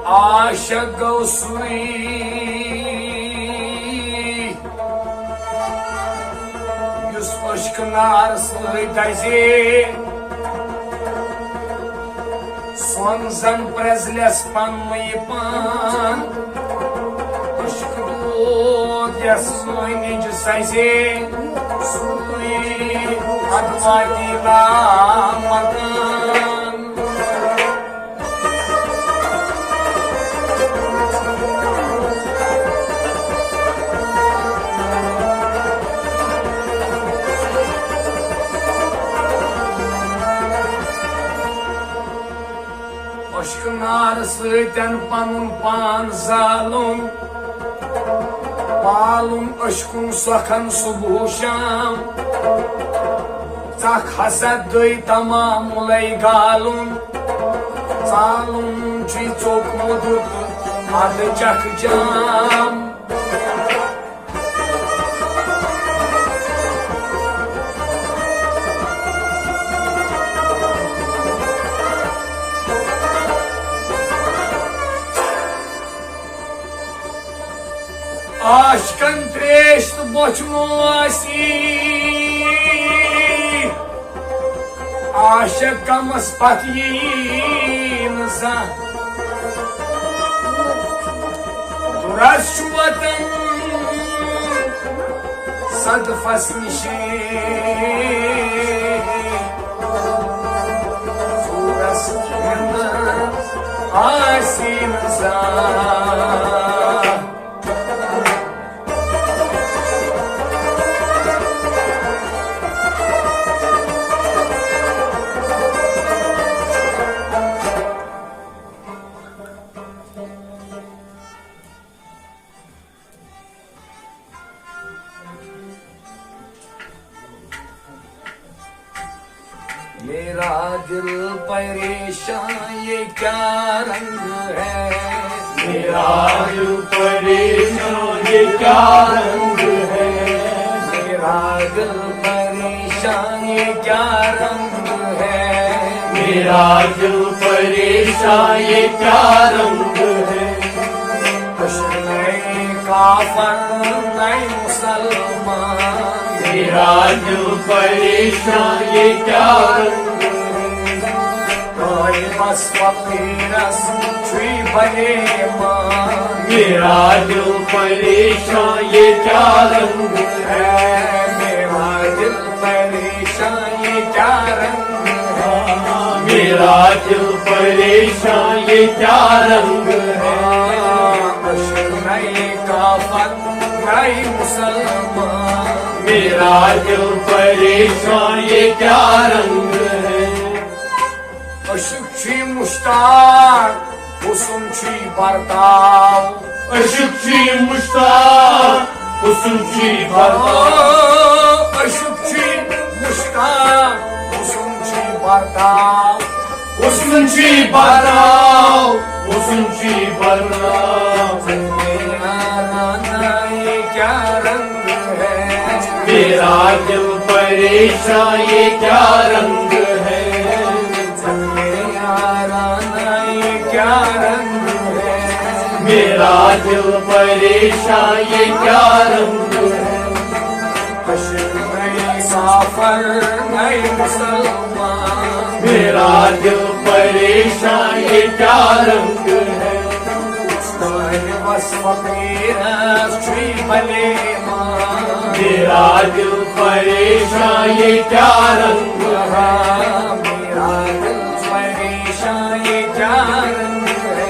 आशक गौसुई use अश्कनार सजे सोन जन प्रजलस पन पान अश्क दूध यस निज सजे सुई अदवाती ला मकान अश्कनार सतन पनुन पान जालुन पालुन अश्कुन सखन सुबह शाम चख हसद दई तमाम मुलई गालुन चालुन ची चोक मुदुत मद चख जाम आशकन त्रेश्त बोचमोसी आशक कमस पतीन सा दुरश्वतन सदफस निशे सूरस आसीन सा मेरा दिल परेशान ये क्या रंग है मेरा दिल परेशान ये क्या रंग है मेरा दिल परेशान ये क्या रंग है मेरा दिल परेशान ये क्या रंग है नए काफर नए मुसलमान मेरा दिल परेशान ये क्या रंग है बस फकीरस छुई भले मान मेरा दिल परेशान ये क्या रंग है मेरा दिल परेशान ये क्या रंग है मेरा दिल परेशान ये क्या रंग है नए काफर नए मुसलमान मेरा दिल परेशान ये क्या रंग है अशुक छी मुश्ताक हुस्न छी बर्ताव अशुक छी मुश्ताक हुस्न छी बर्ताव अशुक छी मुश्ताक हुस्न छी बर्ताव हुस्न छी बर्ताव हुस्न छी बर्ताव ये क्या रंग है मेरा दिल परेशान ये क्या रंग है ये क्या रंग है मेरा दिल परेशान ये क्या रंग है नए काफर नए मुसलमान मेरा दिल परेशान ये क्या रंग है बस फकीरस छुई भले मान मेरा दिल परेशान ये क्या रंग है मेरा दिल परेशान ये क्या रंग है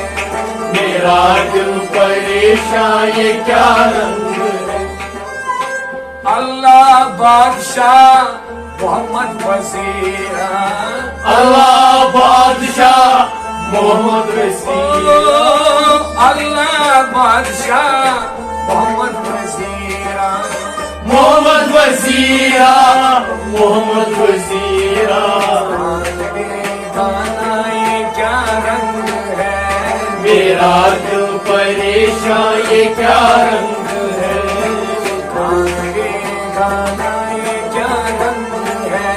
मेरा दिल परेशान ये क्या रंग है अल्लाह बादशाह मोहम्मद वजीरा अल्लाह बादशाह मोहम्मद वसीरा अल्लाह बादशाह मोहम्मद वजीरा मोहम्मद वसीरा मोहम्मद वसीरा गाना ये क्या रंग है मेरा दिल परेशान ये क्या रंग है गाना ये क्या रंग है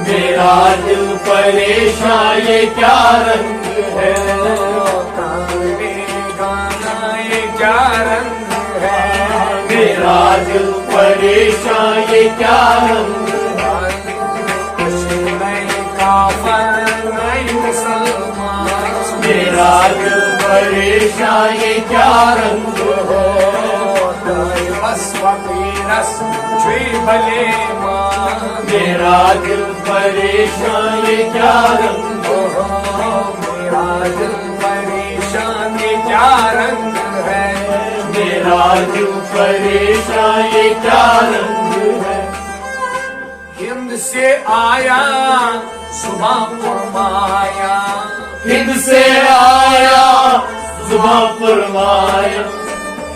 मेरा दिल परेशान ये क्या रंग है गाना ये क्या रंग है मेरा दिल परेशान ये क्या रंग मेरा दिल परेशान ये क्या रंग है मेरा दिल परेशान ये क्या रंग मेरा दिल परेशान ये क्या रंग है मेरा दिल परेशान ये क्या रंग है हिंद से आया सुबह फरमाया हिंद से आया सुबह फरमाया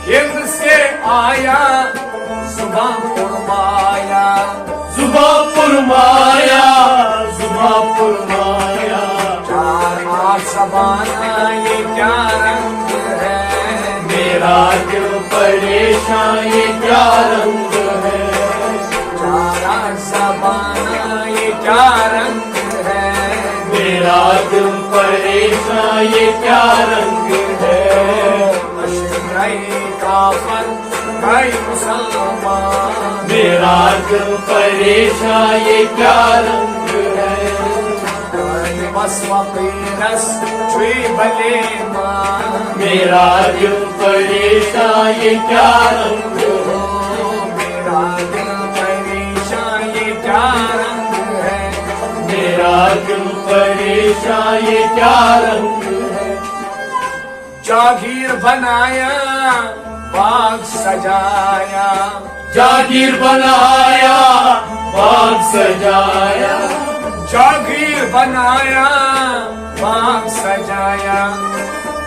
हिंद से आया सुबह फरमाया सुबह फरमाया सुबह फरमाया चार आसमाना ये क्या रंग है मेरा दिल परेशान ये क्या रंग है चार आसमाना ये क्या रंग है मेरा दिल परेशान ये क्या रंग है काफर भाई मुसलमान मेरा दिल परेशान ये क्या रंग है बस वकीरस छुई भले मेरा दिल परेशान ये क्या रंग है मेरा दिल परेशान ये क्या रंग है मेरा दिल परेशान ये क्या रंग है जागीर बनाया बाग सजाया जागीर बनाया बाग सजाया जागीर बनाया बाग सजाया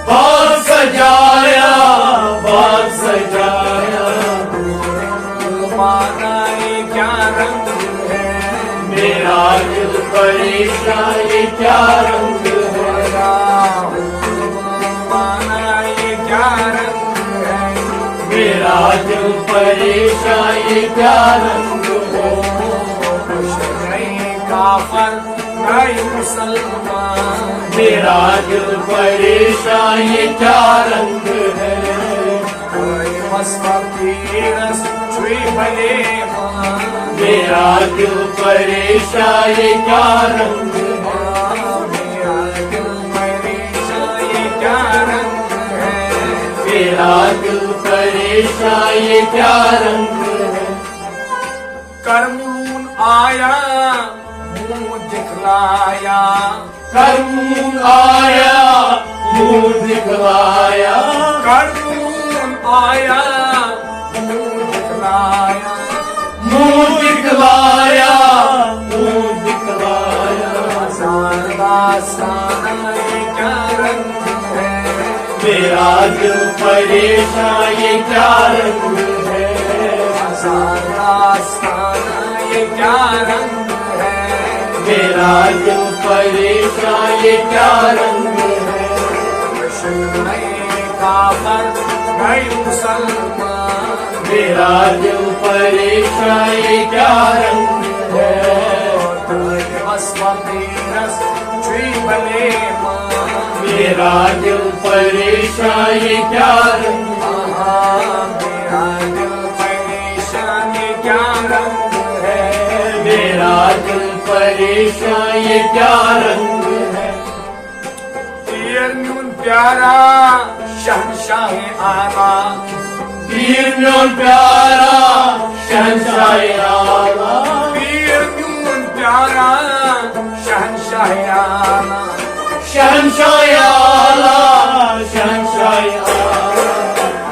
बाग सजाया बाग सजाया माना ये क्या रंग है मेरा दिल परेशान ये क्या रंग है माना ये क्या रंग है मेरा दिल परेशान ये क्या रंग है काफर नहीं मुसलमान मेरा दिल परेशान ये क्या रंग है बस फकीरस छुई भले मेरा दिल परेशान ये क्या रंग है मेरा दिल परेशान ये क्या रंग है मेरा दिल परेशान ये क्या रंग है करमून आया मुंह दिखलाया करमून आया मुंह दिखलाया करमून आया मुंह दिखलाया मुंह दिखलाया मुंह दिखलाया दास्ताना ये क्या रंग है मेरा दिल परेशान ये क्या रंग है दास्ताना ये क्या रंग है मेरा दिल परेशान ये क्या रंग है काफर नहीं मुसलमान मेरा दिल परेशान ये क्या रंग है बस फकीरस छुई भले मेरा दिल परेशान ये क्या रंग मेरा दिल परेशान ये क्या रंग है मेरा दिल परेशान ये क्या रंग है तीर प्यारा शहंशाह आला पीर न्यून प्यारा शहंशाह आला पीर प्यारा शहंशाह आला शहंशाह आला शहंशाह आला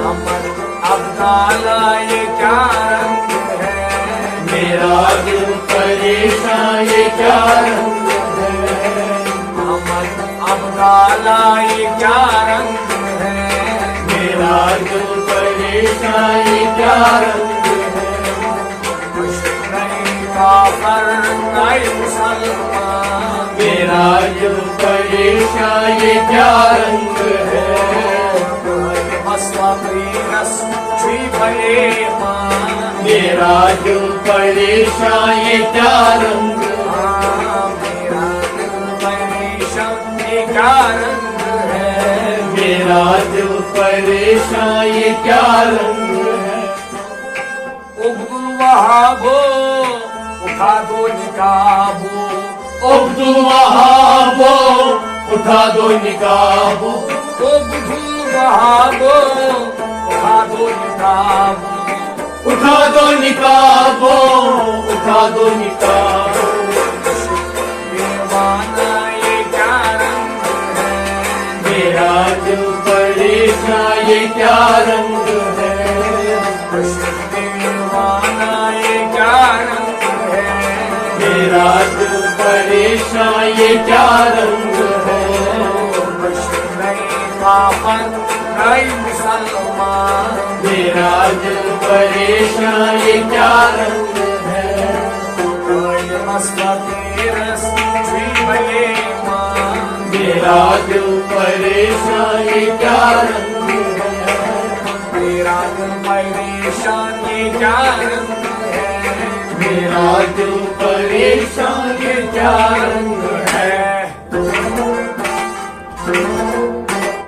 अमर अब्दाला ये क्या रंग है मेरा दिल परेशान ये क्या रंग है अमर अब्दाला काला ये क्या रंग है, मेरा दिल परेशान ये क्या रंग है, नहीं काफर नहीं मुसलमान, मेरा दिल परेशान ये क्या रंग है, मेरा दिल परेशान ये क्या रंग है, मेरा दिल परेशान ये क्या रंग है। अब्दुल वहाबो उठा दो निकाबो, अब्दुल वहाबो उठा दो निकाबो, अब्दुल वहाबो उठा दो निकाबो, उठा दो निकाबो, उठा दो निकाबो, दीवाना ये क्या रंग है, मेरा दिल परेशान ये क्या रंग है, दीवाना ये क्या रंग है, मेरा दिल परेशान ये क्या रंग है, नहीं काफर नहीं मुसलमान, मेरा दिल परेशान ये क्या रंग है, कोई मसला तेरस भले मान, मेरा दिल परेशान ये क्या रंग है, मेरा दिल परेशान ये क्या रंग है, मेरा दिल परेशान ये क्या रंग है।